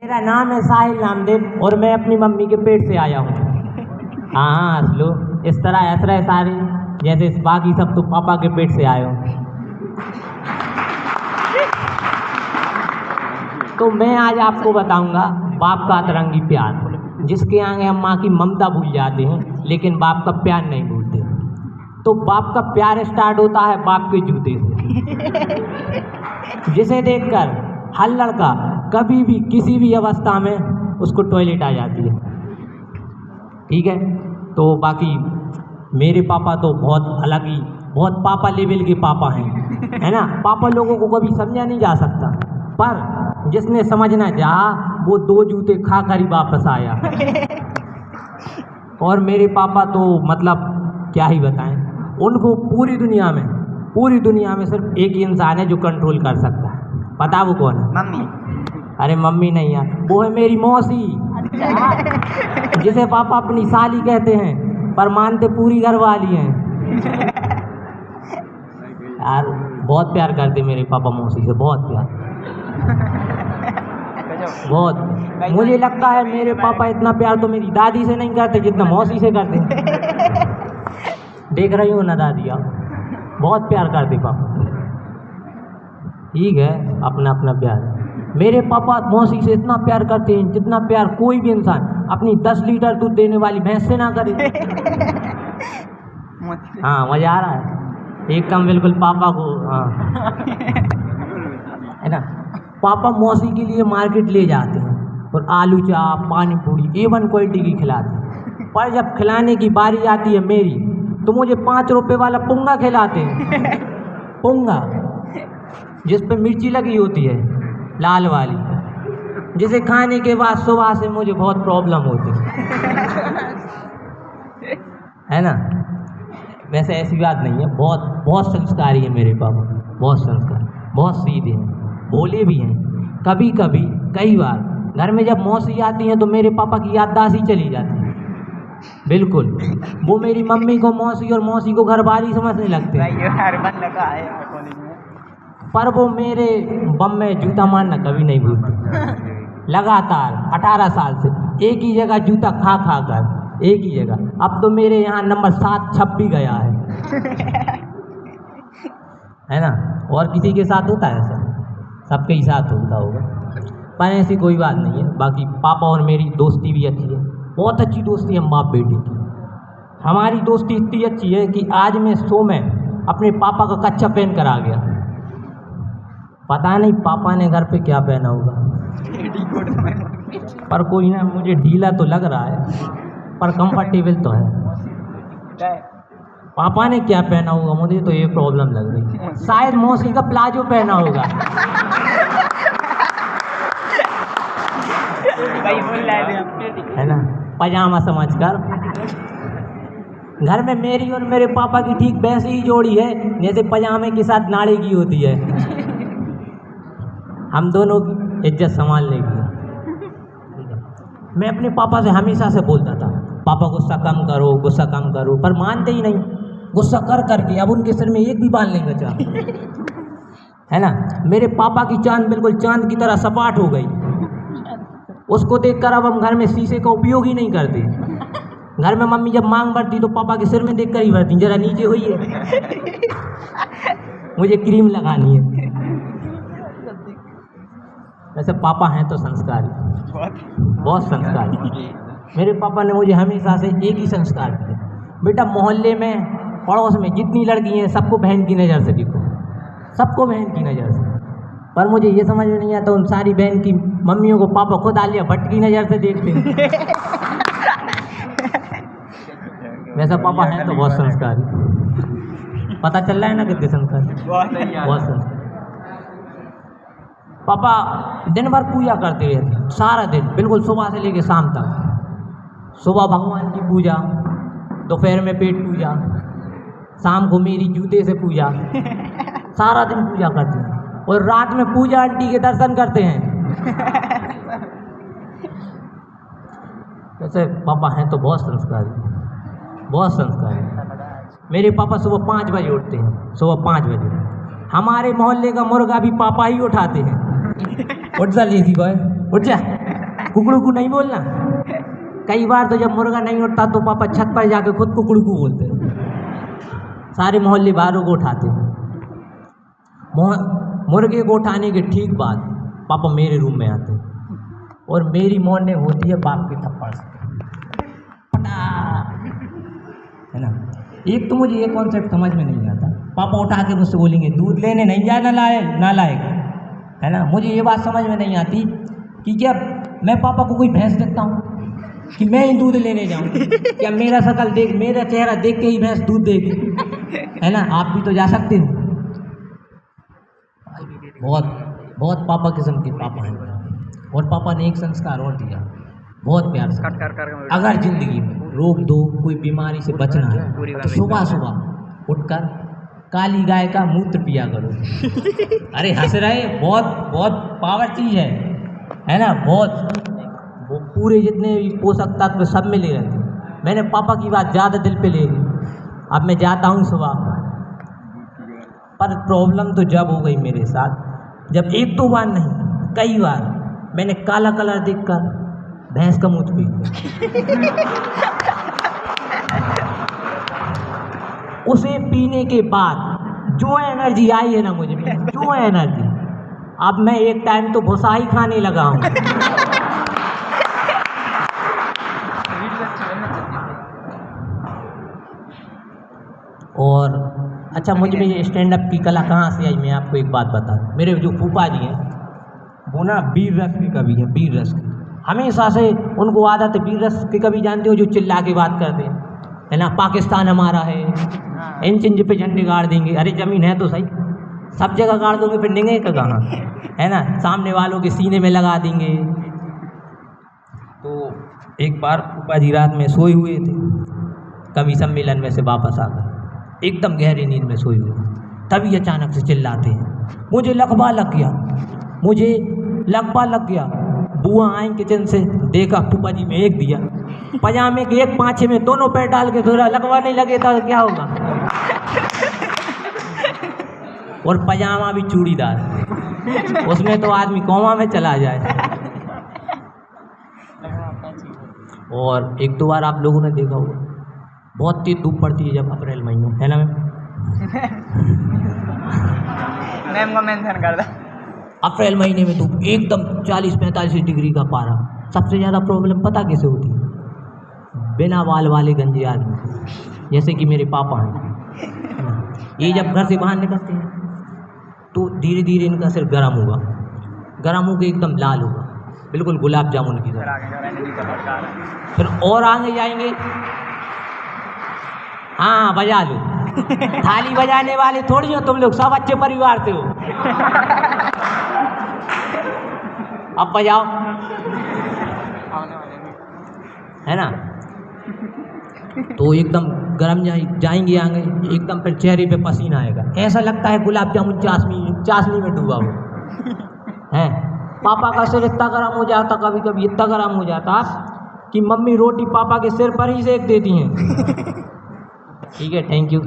मेरा नाम है साहिल नामदेव और मैं अपनी मम्मी के पेट से आया हूँ। हाँ हंस लो, इस तरह हंस रहे सारे जैसे बाकी सब तो पापा के पेट से आए हो। तो मैं आज आपको बताऊंगा बाप का अतरंगी प्यार, जिसके आगे हम माँ की ममता भूल जाते हैं लेकिन बाप का प्यार नहीं भूलते। तो बाप का प्यार स्टार्ट होता है बाप के जूते से, जिसे देखकर हर लड़का कभी भी किसी भी अवस्था में उसको टॉयलेट आ जाती है। ठीक है, तो बाकी मेरे पापा तो बहुत अलग ही, बहुत पापा लेवल के पापा हैं, है ना। पापा लोगों को कभी समझा नहीं जा सकता, पर जिसने समझना चाहा वो 2 जूते खा कर ही वापस आया। और मेरे पापा तो मतलब क्या ही बताएं, उनको पूरी दुनिया में सिर्फ एक ही इंसान है जो कंट्रोल कर सकता है। पता वो कौन है? मम्मी। अरे मम्मी नहीं यार, वो है मेरी मौसी, जिसे पापा अपनी साली कहते हैं पर मानते पूरी घरवाली हैं। यार बहुत प्यार करते मेरे पापा मौसी से, बहुत प्यार, बहुत। मुझे लगता है मेरे पापा इतना प्यार तो मेरी दादी से नहीं करते जितना मौसी से करते। देख रही हो ना दादी आप, बहुत प्यार करते पापा। ठीक है, अपना अपना प्यार। मेरे पापा मौसी से इतना प्यार करते हैं जितना प्यार कोई भी इंसान अपनी 10 लीटर दूध देने वाली भैंस से ना करे। हाँ मजा आ रहा है एकदम बिल्कुल पापा को। हाँ है ना, पापा मौसी के लिए मार्केट ले जाते हैं और आलू चाप पानी पूरी A1 क्वालिटी की खिलाते हैं। पर जब खिलाने की बारी आती है मेरी, तो मुझे 5 रुपए वाला पुंगा खिलाते हैं। पुंगा जिस पे मिर्ची लगी होती है, लाल वाली, जिसे खाने के बाद सुबह से मुझे बहुत प्रॉब्लम होती है ना। वैसे ऐसी बात नहीं है, बहुत संस्कारी है मेरे पापा, बहुत संस्कारी, बहुत सीधे हैं, भोले भी हैं। कभी कई बार घर में जब मौसी आती हैं तो मेरे पापा की याददाश्त ही चली जाती है। बिल्कुल, वो मेरी मम्मी को मौसी और मौसी को घरवाली समझने लगते हैं, पर वो मेरे बम में जूता मारना कभी नहीं भूलते। लगातार 18 साल से एक ही जगह जूता खा कर, एक ही जगह। अब तो मेरे यहाँ नंबर 7 छप भी गया है ना। और किसी के साथ होता है ऐसा? सबके ही साथ होता होगा, पर ऐसी कोई बात नहीं है। बाकी पापा और मेरी दोस्ती भी अच्छी है, बहुत अच्छी दोस्ती है हम बाप बेटे की। हमारी दोस्ती इतनी अच्छी है कि आज मैं शो में अपने पापा का कच्चा पहन कर आ गया। पता नहीं पापा ने घर पे क्या पहना होगा, पर कोई ना, मुझे ढीला तो लग रहा है पर कंफर्टेबल तो है। पापा ने क्या पहना होगा मुझे तो ये प्रॉब्लम लग रही है। शायद मौसी का प्लाजो पहना होगा। है ना, पजामा समझकर। घर में मेरी और मेरे पापा की ठीक वैसी ही जोड़ी है जैसे पजामे के साथ नाड़ी की होती है। हम दोनों की इज्जत संभालने की। मैं अपने पापा से हमेशा से बोलता था, पापा गुस्सा कम करो, पर मानते ही नहीं। गुस्सा कर करके अब उनके सिर में एक भी बाल नहीं बचा। है ना, मेरे पापा की चांद बिल्कुल चांद की तरह सपाट हो गई। उसको देखकर अब हम घर में शीशे का उपयोग ही नहीं करते। घर में मम्मी जब मांग भरती तो पापा के सिर में देखकर ही भरती, जरा नीचे होइए, मुझे क्रीम लगानी है। वैसे पापा हैं तो संस्कारी, बहुत संस्कारी। मेरे पापा ने मुझे हमेशा से एक ही संस्कार दिया, बेटा मोहल्ले में पड़ोस में जितनी लड़की हैं सबको बहन की नज़र से देखो, सबको बहन की नज़र से। पर मुझे ये समझ में नहीं आता उन सारी बहन की मम्मियों को पापा खुद आलिया भट्ट की नज़र से देखते हैं। वैसा पापा हैं तो बहुत संस्कारी। पता चल रहा है ना कितने संस्कारी, बहुत संस्कारी। पापा दिन भर पूजा करते रहते, सारा दिन, बिल्कुल सुबह से लेकर शाम तक। सुबह भगवान की पूजा, दोपहर में पेट पूजा, शाम को मेरी जूते से पूजा, सारा दिन पूजा करते हैं। और रात में पूजा आंटी के दर्शन करते हैं। वैसे पापा हैं तो बहुत संस्कारी, बहुत संस्कारी। मेरे पापा सुबह 5 बजे उठते हैं, सुबह 5 बजे। हमारे मोहल्ले का मुर्गा भी पापा ही उठाते हैं। उठ जा लेजी बॉय। उठ जा, कुकड़ू नहीं बोलना। कई बार तो जब मुर्गा नहीं उठता तो पापा छत पर जाके खुद कुकड़ू बोलते हैं, सारे मोहल्ले वालों को उठाते हैं। मुर्गे को उठाने के ठीक बाद पापा मेरे रूम में आते हैं और मेरी मॉर्निंग होती है बाप के थप्पड़ से, पटा, है ना। एक तो मुझे ये कॉन्सेप्ट समझ में नहीं आता, पापा उठा के मुझसे बोलेंगे दूध लेने नहीं जाना नालायक, है ना। मुझे ये बात समझ में नहीं आती कि क्या मैं पापा को कोई भैंस देखता हूँ कि मैं ही दूध लेने जाऊँ? क्या मेरा शकल देख, मेरा चेहरा देख के ही भैंस दूध देगी, है ना। आप भी तो जा सकते हो। बहुत बहुत पापा किस्म के पापा हैं। और पापा ने एक संस्कार और दिया बहुत प्यार से, अगर जिंदगी में रोक दो, कोई बीमारी से बचना है तो सुबह सुबह उठकर काली गाय का मूत्र पिया करो। अरे हंस रहे, बहुत बहुत पावर चीज़ है ना। बहुत वो पूरे जितने पोषक तत्व सब में ले रहते हैं। मैंने पापा की बात ज़्यादा दिल पे ले ली। अब मैं जाता हूँ सुबह, पर प्रॉब्लम तो जब हो गई मेरे साथ, जब एक दो बार नहीं कई बार मैंने काला कलर देखकर भैंस का मूत्र पी उसे पीने के बाद जो एनर्जी आई है ना मुझे, जो एनर्जी, अब मैं एक टाइम तो भुसा ही खाने लगा हूँ। और अच्छा, मुझ में ये स्टैंड अप की कला कहाँ से आई, मैं आपको एक बात बता दूँ। मेरे जो फूफा जी हैं वो ना वीर रस के कवि हैं, वीर रस के। हमेशा से उनको आदत है, वीर रस के कवि जानते हो जो चिल्ला के बात करते हैं, है ना। पाकिस्तान हमारा है, इंच इंच पे झंडे गाड़ देंगे। अरे ज़मीन है तो सही, सब जगह गाड़ दोगे फिर निगेंगे कहाँ, है ना। सामने वालों के सीने में लगा देंगे। तो एक बार फूफा जी रात में सोए हुए थे, कवि सम्मेलन में से वापस आ गए, एकदम गहरी नींद में सोए हुए, तभी अचानक से चिल्लाते हैं मुझे लकवा लग गया, मुझे लकवा लग गया। बुआ आई किचन से, देखा फूफा जी में एक दिया, पजामे के एक पाँचे में दोनों पैर डाल के थोड़ा लगवा नहीं लगे तो क्या होगा। और पजामा भी चूड़ीदार, उसमें तो आदमी कौमा में चला जाए। और एक दो बार आप लोगों ने देखा होगा बहुत तेज धूप पड़ती है जब अप्रैल महीने, है ना मैम को मेंशन कर दो। अप्रैल महीने में धूप एकदम 40-45 डिग्री का पारा। सबसे ज़्यादा प्रॉब्लम पता कैसे होती है? बिना बाल वाले गंजे आदमी, जैसे कि मेरे पापा हैं। ये जब घर से बाहर निकलते हैं तो धीरे धीरे इनका सिर गर्म होगा, गर्म होकर एकदम लाल होगा, बिल्कुल गुलाब जामुन की तरह। फिर और आगे जाएंगे, हाँ बजा लो। थाली बजाने वाले थोड़ी हो तुम लोग, सब अच्छे परिवार से हो। अब बजाओ, है ना। तो एकदम गर्म जाएंगे आगे, एकदम फिर चेहरे पे पसीना आएगा, ऐसा लगता है गुलाब जामुन चाशनी में डूबा हो है। पापा का सिर इतना गर्म हो जाता, कभी कभी इतना गर्म हो जाता कि मम्मी रोटी पापा के सिर पर ही सेक देती हैं। ठीक है, थैंक यू।